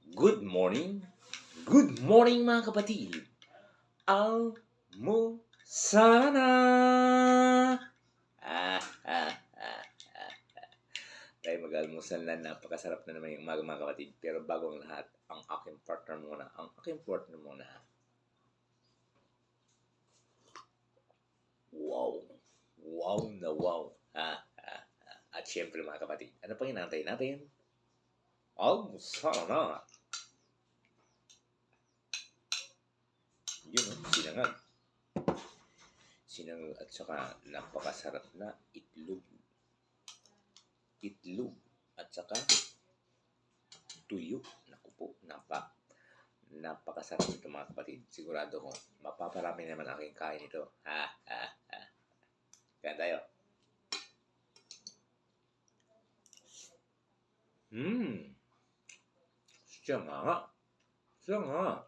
Good morning. Good morning mga kapatid. Almusal na. Ah, ah, ah, ah. Tayo mag-almusal na. Napakasarap na naman yung umaga mga kapatid. Pero bago ang lahat, ang aking partner muna. Wow. Wow na wow. At syempre mga kapatid, ano pang inaantay natin? Almusal na. Yun, sinangag. Sinangag at saka napakasarap na itlog. Itlog at saka tuyo. Naku po, napakasarap ito mga kapatid. Sigurado ko, mapaparami naman aking kain ito. Kaya tayo. Siya nga. Siya nga.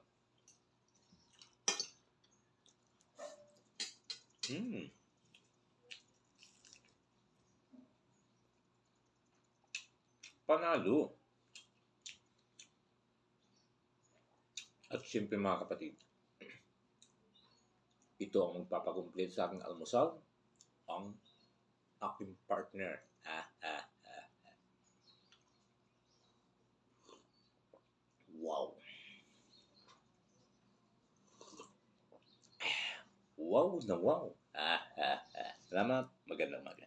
Panalo. At siyempre mga kapatid, ito ang magpapakomplete sa aking almusal, ang aking partner. Wow. Wow na wow. Salamat. Magandang umaga.